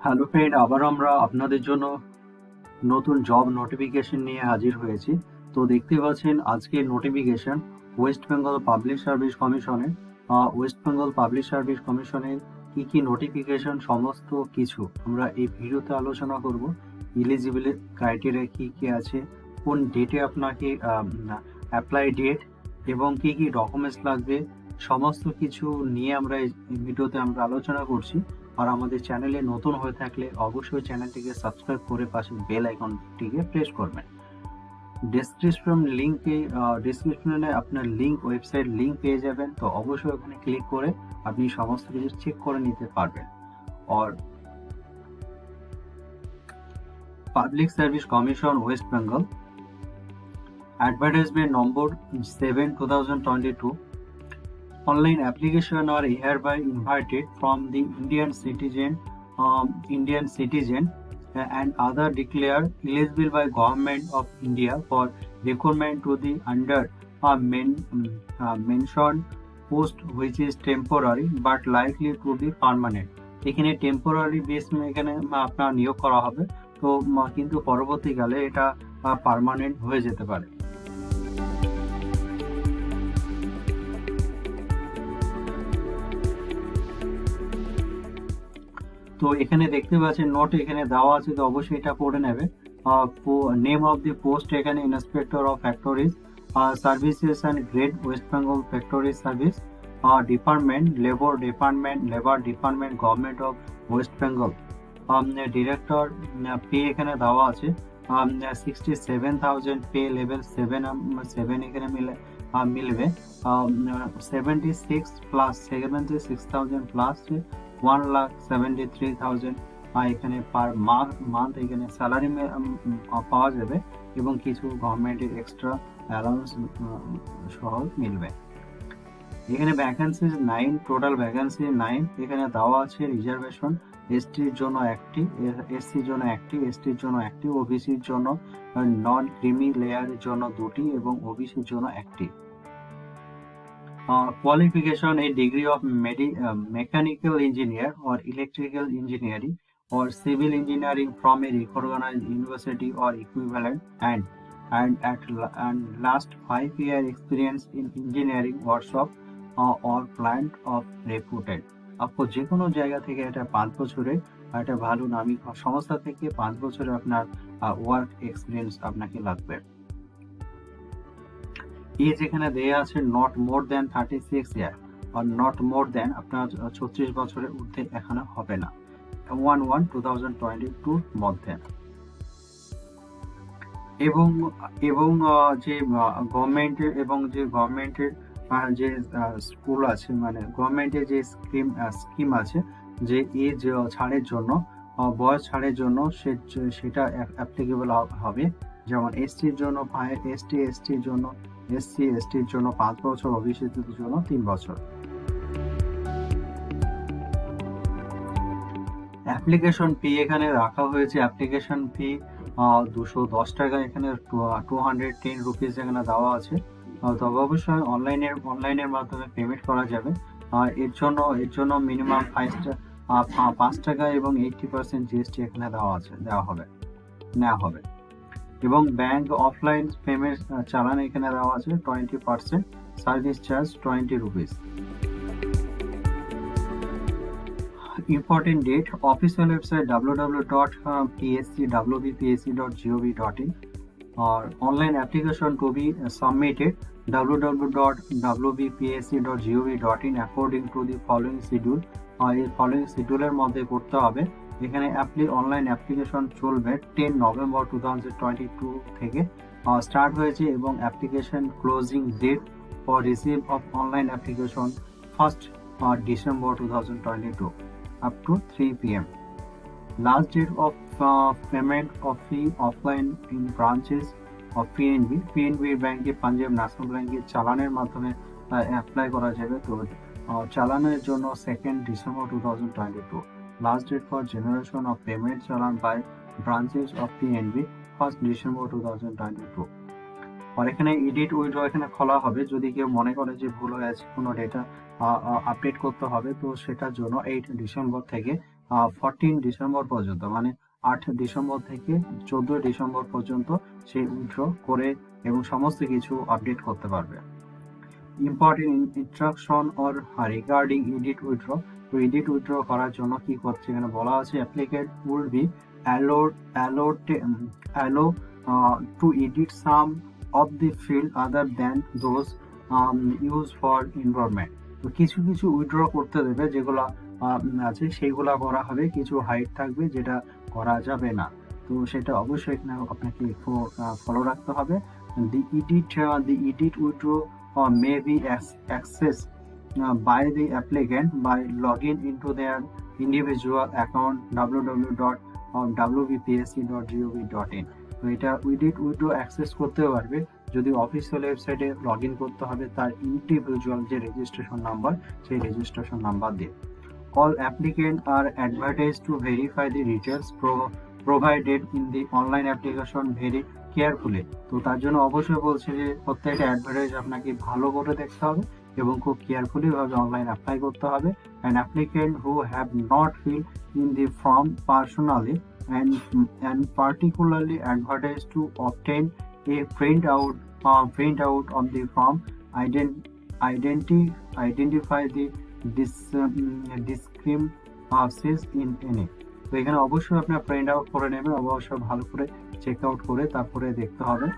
Hello friend, আবার আমরা আপনাদের জন্য নতুন জব নোটিফিকেশন নিয়ে হাজির হয়েছি। তো দেখতে পাচ্ছেন আজকের notification West Bengal public service কমিশনের কি নোটিফিকেশন সমস্ত কিছু আমরা এই ভিডিওতে আলোচনা করব। এলিজিবিলিটি ক্রাইটেরিয়া কি আছে, কোন ডেটে আপনাকে অ্যাপ্লাই ডেট এবং কি ডকুমেন্টস লাগবে, সমস্ত কিছু নিয়ে আমরা এই ভিডিওতে আমরা আলোচনা করছি। আর আমাদের চ্যানেলে নতুন হয়ে থাকলে অবশ্যই চ্যানেলটিকে সাবস্ক্রাইব করে পাশে বেল আইকনটিকে প্রেস করবেন। ডেসক্রিপশনে আপনার ওয়েবসাইট লিংক পেয়ে যাবেন, তো অবশ্যই ওখানে ক্লিক করে আপনি সমস্ত কিছু চেক করে নিতে পারবেন। আর public service commission West Bengal advertisement number 7/2022. Online application are hereby invited from the Indian citizen and other declared eligible by Government of India for recruitment to the under mentioned post which is temporary but likely to be permanent. এখানে temporary base এখানে আপনার নিয়োগ করা হবে, তো কিন্তু পরবর্তীকালে এটা পার্মানেন্ট হয়ে যেতে পারে। তো এখানে দেখতে পাচ্ছেন নোট এখানে দেওয়া আছে, তো অবশ্যই এটা পড়ে নেবে। নেম অফ দি পোস্ট এখানে inspector of factories services and grade West Bengal factory service department labour department government of West Bengal. Director pay এখানে দেওয়া আছে 67,000 পে লেভেল 7 এখানে মিলবে 76,000 প্লাস 1,73,000 এখানে পার মান্থ এখানে স্যালারি পাওয়া যাবে এবং কিছু গভর্নমেন্টের এক্সট্রা অ্যালাউন্স সহ মিলবে। এখানে ভ্যাকেন্সি 9, টোটাল ভ্যাকেন্সি 9। এখানে দেওয়া আছে রিজার্ভেশন এসটির জন্য একটি, এসসির জন্য একটি, এসটির জন্য একটি, ওবিসির জন্য নন ক্রিমি লেয়ারের জন্য 2টি এবং ওবিসির জন্য একটি। Qualification: a degree of mechanical engineer or electrical engineering or civil engineering from a recognized university or equivalent, and last 5-year experience in engineering workshop or plant of reputed. আপনি যে কোনো জায়গা থেকে এটা 5 বছরের একটা ভালো নামী সংস্থা থেকে 5 বছরের আপনার ওয়ার্ক এক্সপিরিয়েন্স আপনাকে লাগবে। এজ এখানে দেয়া আছে not more then 36 year are not more দেন আপনার 36 বছরের ঊর্ধ্বে এখানে হবে না 1/1/2022 মধ্যে। এবং যে গভর্নমেন্টের যে স্কুল আছে, মানে গভর্নমেন্টের যে স্কিম আছে যে এজ ছাড়ের জন্য, বয়স ছাড়ের জন্য সেটা অ্যাপ্লিকেবল হবে। যেমন এসটির জন্য 5, এসটির জন্য এসটির জন্য 5 বছর, ওবিসিদের জন্য 3 বছর। অ্যাপ্লিকেশন ফি এখানে রাখা হয়েছে, অ্যাপ্লিকেশন ফি 210 টাকা, এখানে 210 রুপিস এখানে দেওয়া আছে। তবে অবশ্যই অনলাইনের মাধ্যমে পেমেন্ট করা যাবে। এর জন্য মিনিমাম 5 টাকা এবং 80% জিএসটি এখানে নেওয়া হবে। এবং ব্যাংক অফলাইন পেমেন্ট চালান এখানে দেওয়া আছে 20%, service charge 20 rupees. Important date: official website www.wbpsc.gov.in or online application to be submitted www.wbpsc.gov.in according to the following schedule। এই ফলোইং শিডিউলের মধ্যে করতে হবে। এখানে অনলাইন অ্যাপ্লিকেশন চলবে 10 নভেম্বর 2022 থেকে স্টার্ট হয়েছে এবং application closing date for receive of online application 1st December 2022 up to 3 p.m. Last date of payment of fee offline in branches of PNB ব্যাংকে, পাঞ্জাব ন্যাশনাল ব্যাংকে চালানের মাধ্যমে অ্যাপ্লাই করা যাবে। তো চালানের জন্য 2nd December 2022। Last date for generation of payment চালান by branches of PNB 1st December 2022। আর এখানে এডিট উইথড্র এখানে খোলা হবে। যদি কেউ মনে করে যে ভুল হয়ে আছে, কোনো ডেটা আপডেট করতে হবে, তো সেটার জন্য 8 ডিসেম্বর থেকে 14 ডিসেম্বর পর্যন্ত, মানে 8 ডিসেম্বর থেকে 14 ডিসেম্বর পর্যন্ত সে উইথড্র করে এবং সমস্ত কিছু আপডেট করতে পারবে। Important instruction or regarding edit withdraw. তো এডিট উইথড্র করার জন্য কি করছে এখানে বলা আছে, applicant will be allow to edit some of the field other than those used for enrollment। তো কিছু কিছু উইথড্র করতে দেবে, যেগুলো আছে সেইগুলা করা হবে, কিছু হাইড থাকবে যেটা করা যাবে না। তো সেটা অবশ্যই এখানে আপনাকে ফলো রাখতে হবে। the edit withdraw may be accessed by the applicant by logging into their individual account www.wbpsc.gov.in। তো এটা এডিট উইথড্র অ্যাক্সেস করতে পারবে যদি অফিসিয়াল ওয়েবসাইটে লগ ইন করতে হবে তার ইন্ডিভিজুয়াল যে রেজিস্ট্রেশন নাম্বার, সেই রেজিস্ট্রেশন নাম্বার দিয়ে। All applicants are advised to verify the details provided in the online application very carefully। তো তার জন্য অবশ্যই বলছে যে প্রত্যেকটা অ্যাডভার্টাইজ আপনাকে ভালো করে দেখতে হবে এবং খুব কেয়ারফুলি ভাবে অনলাইন অ্যাপ্লাই করতে হবে। An applicant who have not filled in the form personally and particularly advised to obtain a printout of the form, identify the discrepancies in any। তো এখানে অবশ্যই আপনার প্রিন্ট আউট করে নেবেন, অবশ্যই ভালো করে চেক আউট করে তারপরে দেখতে হবে।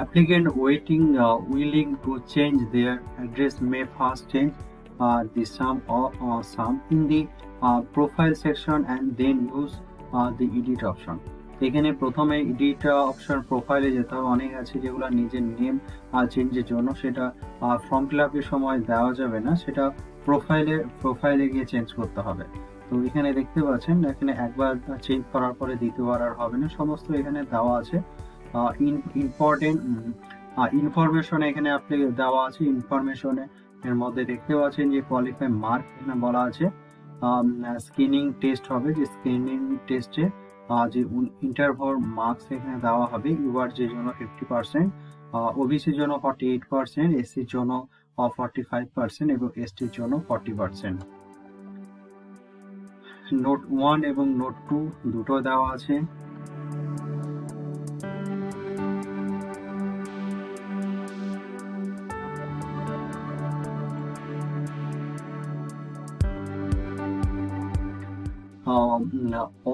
Applicant willing to change their address may first change the sum in the profile section and then use the edit option। এখানে প্রথমে এডিট অপশন প্রোফাইলে যেতে হবে, অনেক আছে যেগুলো নিজের নেম চেঞ্জের জন্য সেটা ফর্ম ফিল আপের সময় দেওয়া যাবে না, সেটা প্রোফাইলে গিয়ে চেঞ্জ করতে হবে। তো এখানে দেখতে পাচ্ছেন এখানে একবার চেঞ্জ করার পরে দ্বিতীয়বার আর হবে না, সমস্ত এখানে দেওয়া আছে। ইম্পর্টেন্ট ইনফরমেশন এখানে আপনি দেওয়া আছে। ইনফরমেশনে এর মধ্যে দেখতে পাচ্ছেন যে কোয়ালিফাই মার্ক এখানে বলা আছে। স্ক্রিনিং টেস্ট হবে, যে স্ক্রিনিং টেস্টে যে ইন্টারভিউ মার্কস এখানে দেওয়া হবে। ইউআর যে জন্য 50%, ওবিসির জন্য 48%, এসসির জন্য 45% এবং এসটির জন্য 40%। নোট 1 এবং নোট 2 দুটো দেওয়া আছে।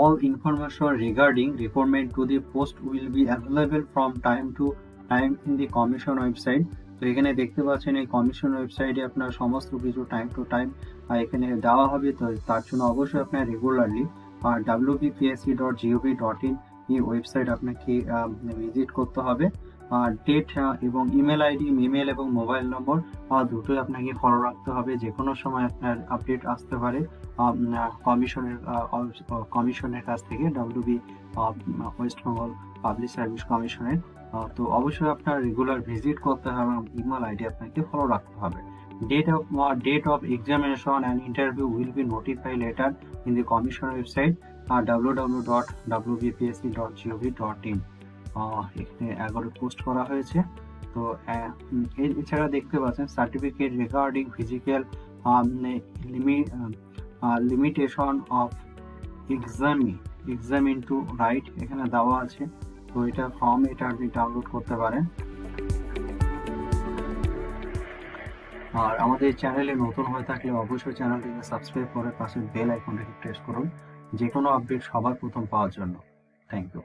All information regarding recruitment to the post will be available from time to time in the commission website। তো এখানে দেখতে পাচ্ছেন এই কমিশন ওয়েবসাইটে আপনার সমস্ত কিছু টাইম টু টাইম এখানে দেওয়া হবে। তো তার জন্য অবশ্যই আপনার রেগুলারলি WBPSC.gov.in এই ওয়েবসাইট আপনাকে ভিজিট করতে হবে। ডেট এবং ইমেল এবং মোবাইল নম্বর দুটোই আপনাকে ফলো রাখতে হবে, যে কোনো সময় আপনার আপডেট আসতে পারে কমিশনের কাছ থেকে, ওয়েস্ট বেঙ্গল পাবলিক সার্ভিস কমিশনের। তো অবশ্যই আপনার রেগুলার ভিজিট করতে হবে এবং ইমেল আইডি আপনাকে ফলো রাখতে হবে। Date of examination and interview will be notified later in the commission website www.wbpsc.gov.in। এখানে 11 পোস্ট করা হয়েছে। তো এছাড়া দেখতে পাচ্ছেন certificate regarding physical limitation of exam into right এখানে দেওয়া আছে। তো এটা ফর্ম, এটা আপনি ডাউনলোড করতে পারেন। আর আমাদের চ্যানেলে নতুন হয়ে থাকলে অবশ্যই চ্যানেলটিকে সাবস্ক্রাইব করে পাশে বেল আইকনটাকে প্রেস করুন যে কোনো আপডেট সবার প্রথম পাওয়ার জন্য। Thank you.